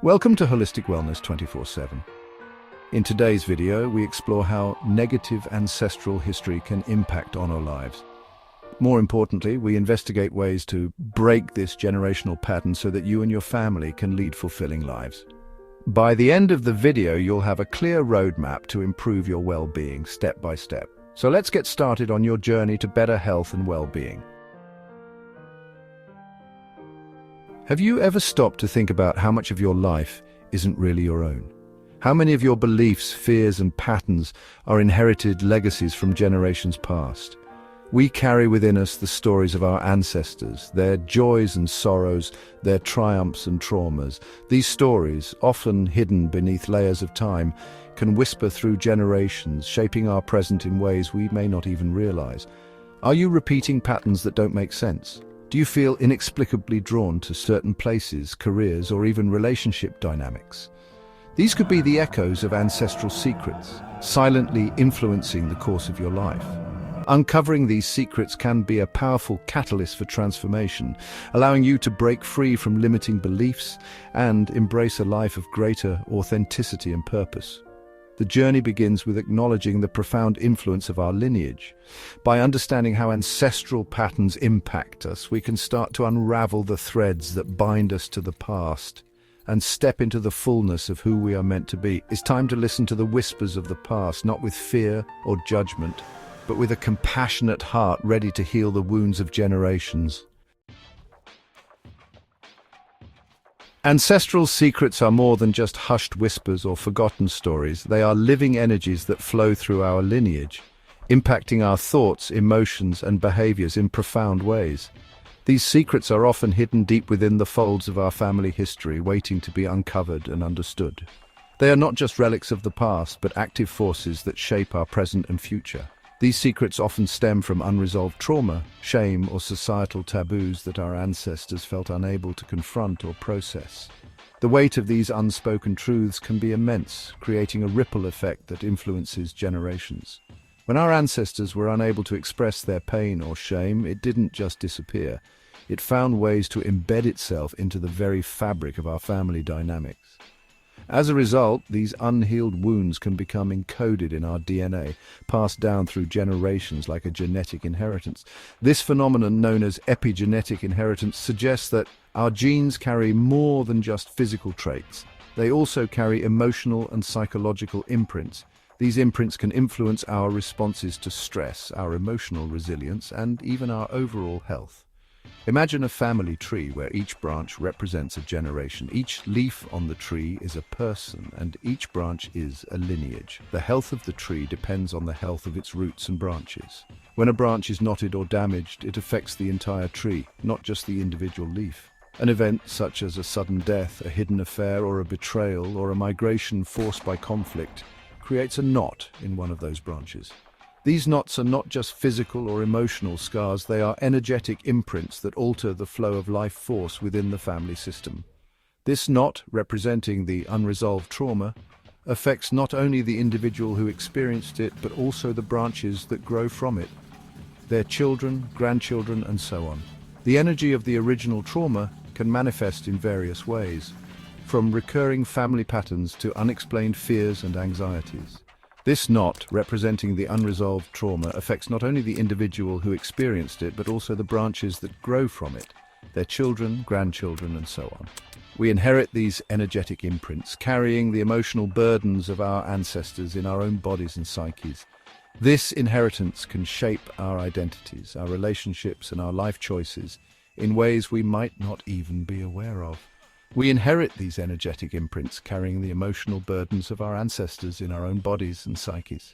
Welcome to Holistic Wellness 24/7. In today's video, we explore how negative ancestral history can impact on our lives. More importantly, we investigate ways to break this generational pattern so that you and your family can lead fulfilling lives. By the end of the video, you'll have a clear roadmap to improve your well-being step by step. So let's get started on your journey to better health and well-being. Have you ever stopped to think about how much of your life isn't really your own? How many of your beliefs, fears, and patterns are inherited legacies from generations past? We carry within us the stories of our ancestors, their joys and sorrows, their triumphs and traumas. These stories, often hidden beneath layers of time, can whisper through generations, shaping our present in ways we may not even realize. Are you repeating patterns that don't make sense? Do you feel inexplicably drawn to certain places, careers, or even relationship dynamics? These could be the echoes of ancestral secrets, silently influencing the course of your life. Uncovering these secrets can be a powerful catalyst for transformation, allowing you to break free from limiting beliefs and embrace a life of greater authenticity and purpose. The journey begins with acknowledging the profound influence of our lineage. By understanding how ancestral patterns impact us, we can start to unravel the threads that bind us to the past and step into the fullness of who we are meant to be. It's time to listen to the whispers of the past, not with fear or judgment, but with a compassionate heart ready to heal the wounds of generations. Ancestral secrets are more than just hushed whispers or forgotten stories. They are living energies that flow through our lineage, impacting our thoughts, emotions, and behaviors in profound ways. These secrets are often hidden deep within the folds of our family history, waiting to be uncovered and understood. They are not just relics of the past, but active forces that shape our present and future. These secrets often stem from unresolved trauma, shame, or societal taboos that our ancestors felt unable to confront or process. The weight of these unspoken truths can be immense, creating a ripple effect that influences generations. When our ancestors were unable to express their pain or shame, it didn't just disappear. It found ways to embed itself into the very fabric of our family dynamics. As a result, these unhealed wounds can become encoded in our DNA, passed down through generations like a genetic inheritance. This phenomenon, known as epigenetic inheritance, suggests that our genes carry more than just physical traits. They also carry emotional and psychological imprints. These imprints can influence our responses to stress, our emotional resilience, and even our overall health. Imagine a family tree where each branch represents a generation. Each leaf on the tree is a person, and each branch is a lineage. The health of the tree depends on the health of its roots and branches. When a branch is knotted or damaged, it affects the entire tree, not just the individual leaf. An event such as a sudden death, a hidden affair, or a betrayal, or a migration forced by conflict creates a knot in one of those branches. These knots are not just physical or emotional scars, they are energetic imprints that alter the flow of life force within the family system. This knot, representing the unresolved trauma, affects not only the individual who experienced it, but also the branches that grow from it, their children, grandchildren, and so on. The energy of the original trauma can manifest in various ways, from recurring family patterns to unexplained fears and anxieties. This knot, representing the unresolved trauma, affects not only the individual who experienced it, but also the branches that grow from it, their children, grandchildren, and so on. We inherit these energetic imprints, carrying the emotional burdens of our ancestors in our own bodies and psyches. This inheritance can shape our identities, our relationships, and our life choices in ways we might not even be aware of. We inherit these energetic imprints, carrying the emotional burdens of our ancestors in our own bodies and psyches.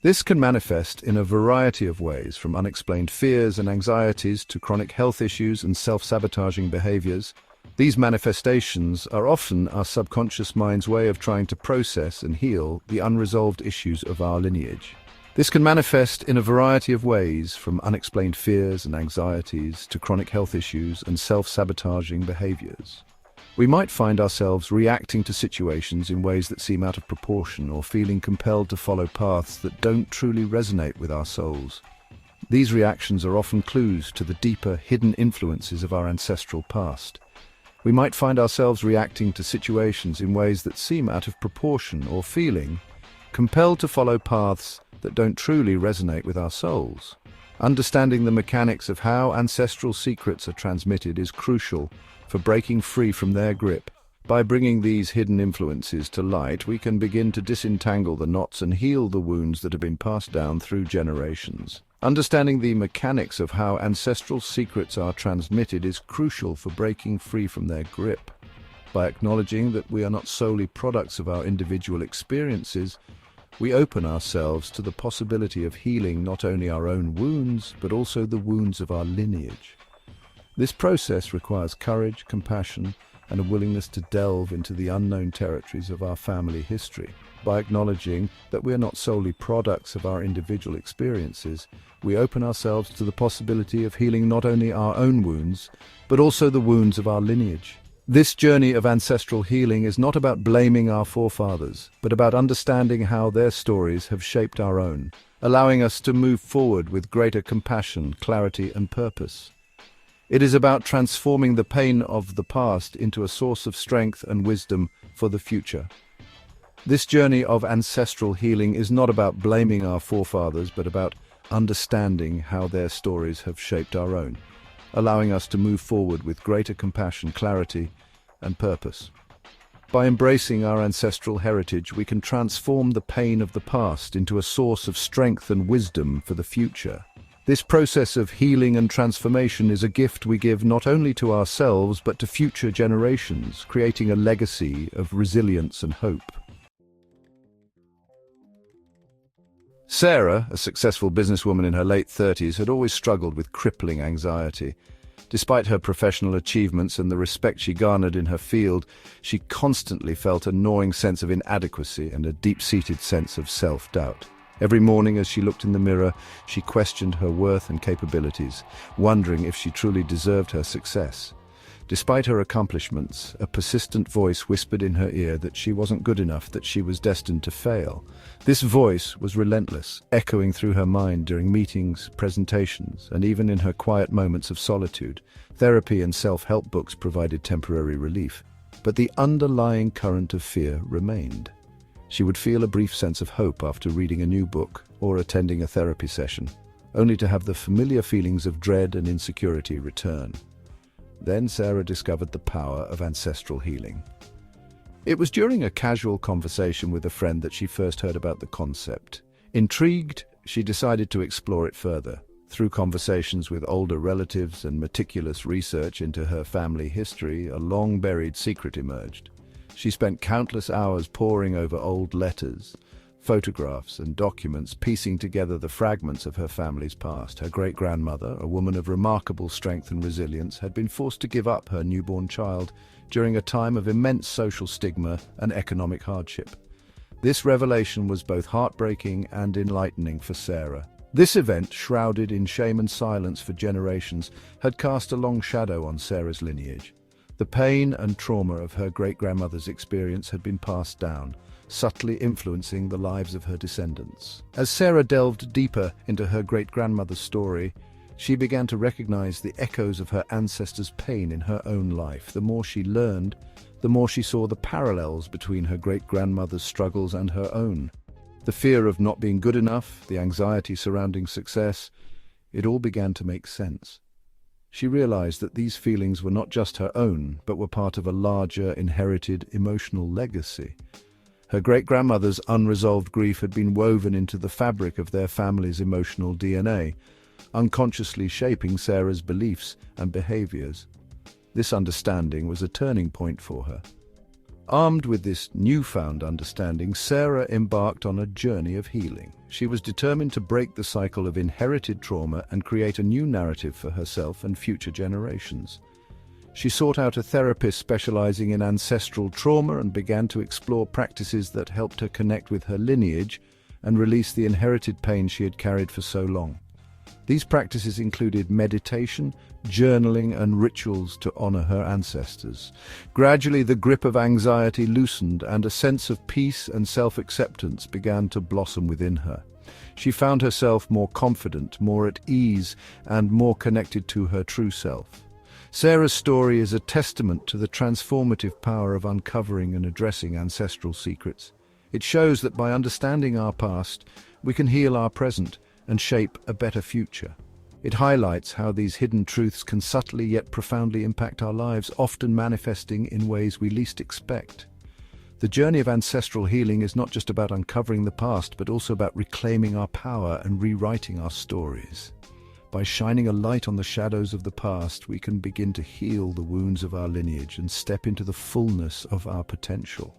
This can manifest in a variety of ways, from unexplained fears and anxieties to chronic health issues and self-sabotaging behaviors. These manifestations are often our subconscious mind's way of trying to process and heal the unresolved issues of our lineage. This can manifest in a variety of ways, from unexplained fears and anxieties to chronic health issues and self-sabotaging behaviors. We might find ourselves reacting to situations in ways that seem out of proportion, or feeling compelled to follow paths that don't truly resonate with our souls. These reactions are often clues to the deeper, hidden influences of our ancestral past. We might find ourselves reacting to situations in ways that seem out of proportion or feeling compelled to follow paths that don't truly resonate with our souls. Understanding the mechanics of how ancestral secrets are transmitted is crucial for breaking free from their grip. By bringing these hidden influences to light, we can begin to disentangle the knots and heal the wounds that have been passed down through generations. Understanding the mechanics of how ancestral secrets are transmitted is crucial for breaking free from their grip. By acknowledging that we are not solely products of our individual experiences, we open ourselves to the possibility of healing not only our own wounds, but also the wounds of our lineage. This process requires courage, compassion, and a willingness to delve into the unknown territories of our family history. By acknowledging that we are not solely products of our individual experiences, we open ourselves to the possibility of healing not only our own wounds, but also the wounds of our lineage. This journey of ancestral healing is not about blaming our forefathers, but about understanding how their stories have shaped our own, allowing us to move forward with greater compassion, clarity, and purpose. It is about transforming the pain of the past into a source of strength and wisdom for the future. This journey of ancestral healing is not about blaming our forefathers, but about understanding how their stories have shaped our own, allowing us to move forward with greater compassion, clarity, and purpose. By embracing our ancestral heritage, we can transform the pain of the past into a source of strength and wisdom for the future. This process of healing and transformation is a gift we give not only to ourselves, but to future generations, creating a legacy of resilience and hope. Sarah, a successful businesswoman in her late 30s, had always struggled with crippling anxiety. Despite her professional achievements and the respect she garnered in her field, she constantly felt a gnawing sense of inadequacy and a deep-seated sense of self-doubt. Every morning as she looked in the mirror, she questioned her worth and capabilities, wondering if she truly deserved her success. Despite her accomplishments, a persistent voice whispered in her ear that she wasn't good enough, that she was destined to fail. This voice was relentless, echoing through her mind during meetings, presentations, and even in her quiet moments of solitude. Therapy and self-help books provided temporary relief, but the underlying current of fear remained. She would feel a brief sense of hope after reading a new book or attending a therapy session, only to have the familiar feelings of dread and insecurity return. Then Sarah discovered the power of ancestral healing. It was during a casual conversation with a friend that she first heard about the concept. Intrigued, she decided to explore it further. Through conversations with older relatives and meticulous research into her family history, a long-buried secret emerged. She spent countless hours poring over old letters, photographs, and documents, piecing together the fragments of her family's past. Her great-grandmother, a woman of remarkable strength and resilience, had been forced to give up her newborn child during a time of immense social stigma and economic hardship. This revelation was both heartbreaking and enlightening for Sarah. This event, shrouded in shame and silence for generations, had cast a long shadow on Sarah's lineage. The pain and trauma of her great-grandmother's experience had been passed down, subtly influencing the lives of her descendants. As Sarah delved deeper into her great-grandmother's story, she began to recognize the echoes of her ancestors' pain in her own life. The more she learned, the more she saw the parallels between her great-grandmother's struggles and her own. The fear of not being good enough, the anxiety surrounding success, it all began to make sense. She realized that these feelings were not just her own, but were part of a larger, inherited emotional legacy. Her great-grandmother's unresolved grief had been woven into the fabric of their family's emotional DNA, unconsciously shaping Sarah's beliefs and behaviors. This understanding was a turning point for her. Armed with this newfound understanding, Sarah embarked on a journey of healing. She was determined to break the cycle of inherited trauma and create a new narrative for herself and future generations. She sought out a therapist specializing in ancestral trauma and began to explore practices that helped her connect with her lineage and release the inherited pain she had carried for so long. These practices included meditation, journaling, and rituals to honor her ancestors. Gradually, the grip of anxiety loosened, and a sense of peace and self-acceptance began to blossom within her. She found herself more confident, more at ease, and more connected to her true self. Sarah's story is a testament to the transformative power of uncovering and addressing ancestral secrets. It shows that by understanding our past, we can heal our present and shape a better future. It highlights how these hidden truths can subtly yet profoundly impact our lives, often manifesting in ways we least expect. The journey of ancestral healing is not just about uncovering the past, but also about reclaiming our power and rewriting our stories. By shining a light on the shadows of the past, we can begin to heal the wounds of our lineage and step into the fullness of our potential.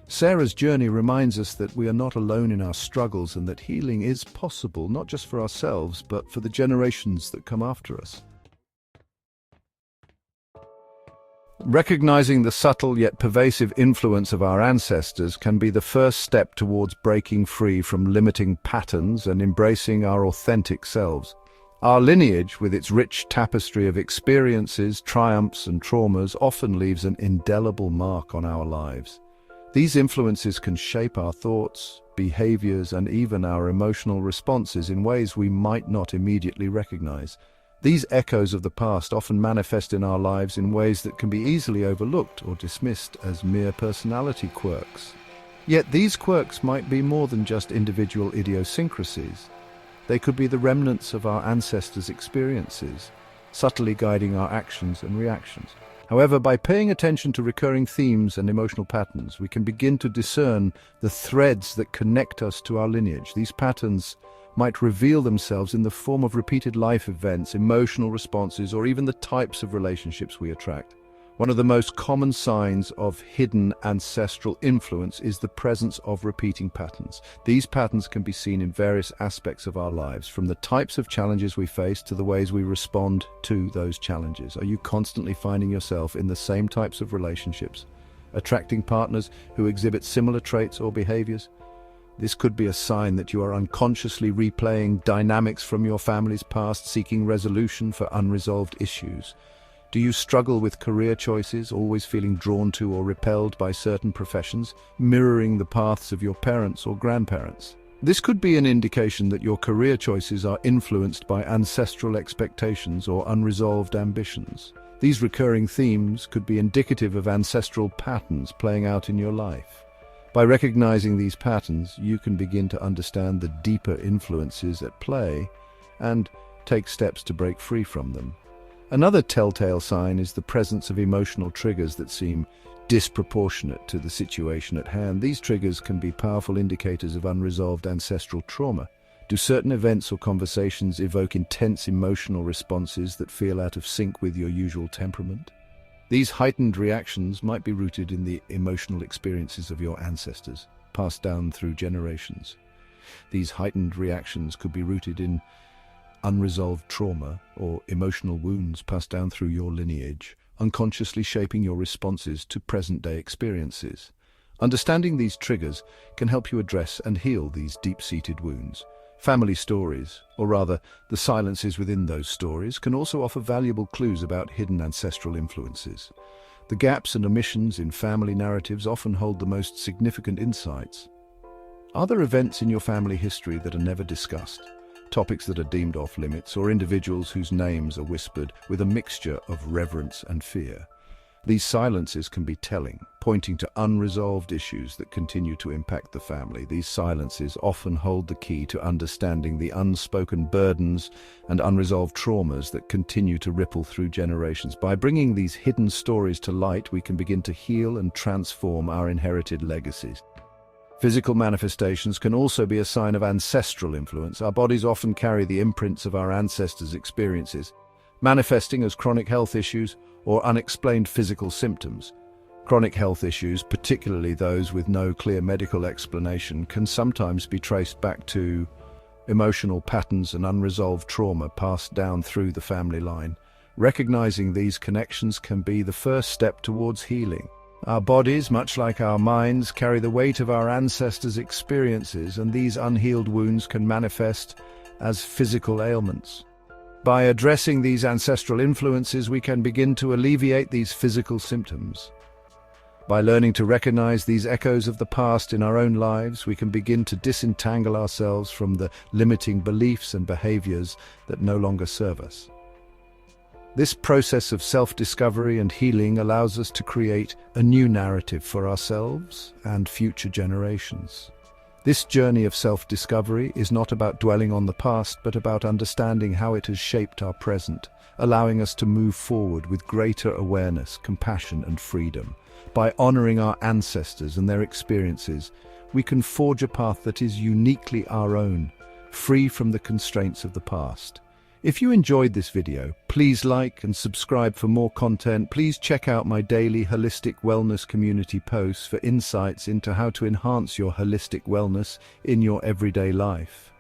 Sarah's journey reminds us that we are not alone in our struggles and that healing is possible, not just for ourselves, but for the generations that come after us. Recognizing the subtle yet pervasive influence of our ancestors can be the first step towards breaking free from limiting patterns and embracing our authentic selves. Our lineage, with its rich tapestry of experiences, triumphs, and traumas, often leaves an indelible mark on our lives. These influences can shape our thoughts, behaviors, and even our emotional responses in ways we might not immediately recognize. These echoes of the past often manifest in our lives in ways that can be easily overlooked or dismissed as mere personality quirks. Yet these quirks might be more than just individual idiosyncrasies. They could be the remnants of our ancestors' experiences, subtly guiding our actions and reactions. However, by paying attention to recurring themes and emotional patterns, we can begin to discern the threads that connect us to our lineage. These patterns might reveal themselves in the form of repeated life events, emotional responses, or even the types of relationships we attract. One of the most common signs of hidden ancestral influence is the presence of repeating patterns. These patterns can be seen in various aspects of our lives, from the types of challenges we face to the ways we respond to those challenges. Are you constantly finding yourself in the same types of relationships, attracting partners who exhibit similar traits or behaviors? This could be a sign that you are unconsciously replaying dynamics from your family's past, seeking resolution for unresolved issues. Do you struggle with career choices, always feeling drawn to or repelled by certain professions, mirroring the paths of your parents or grandparents? This could be an indication that your career choices are influenced by ancestral expectations or unresolved ambitions. These recurring themes could be indicative of ancestral patterns playing out in your life. By recognizing these patterns, you can begin to understand the deeper influences at play and take steps to break free from them. Another telltale sign is the presence of emotional triggers that seem disproportionate to the situation at hand. These triggers can be powerful indicators of unresolved ancestral trauma. Do certain events or conversations evoke intense emotional responses that feel out of sync with your usual temperament? These heightened reactions might be rooted in the emotional experiences of your ancestors, passed down through generations. These heightened reactions could be rooted in unresolved trauma or emotional wounds passed down through your lineage, unconsciously shaping your responses to present-day experiences. Understanding these triggers can help you address and heal these deep-seated wounds. Family stories, or rather, the silences within those stories, can also offer valuable clues about hidden ancestral influences. The gaps and omissions in family narratives often hold the most significant insights. Are there events in your family history that are never discussed? Topics that are deemed off-limits, or individuals whose names are whispered with a mixture of reverence and fear? These silences can be telling, pointing to unresolved issues that continue to impact the family. These silences often hold the key to understanding the unspoken burdens and unresolved traumas that continue to ripple through generations. By bringing these hidden stories to light, we can begin to heal and transform our inherited legacies. Physical manifestations can also be a sign of ancestral influence. Our bodies often carry the imprints of our ancestors' experiences, manifesting as chronic health issues or unexplained physical symptoms. Chronic health issues, particularly those with no clear medical explanation, can sometimes be traced back to emotional patterns and unresolved trauma passed down through the family line. Recognizing these connections can be the first step towards healing. Our bodies, much like our minds, carry the weight of our ancestors' experiences, and these unhealed wounds can manifest as physical ailments. By addressing these ancestral influences, we can begin to alleviate these physical symptoms. By learning to recognize these echoes of the past in our own lives, we can begin to disentangle ourselves from the limiting beliefs and behaviors that no longer serve us. This process of self-discovery and healing allows us to create a new narrative for ourselves and future generations. This journey of self-discovery is not about dwelling on the past, but about understanding how it has shaped our present, allowing us to move forward with greater awareness, compassion, and freedom. By honoring our ancestors and their experiences, we can forge a path that is uniquely our own, free from the constraints of the past. If you enjoyed this video, please like and subscribe for more content. Please check out my daily holistic wellness community posts for insights into how to enhance your holistic wellness in your everyday life.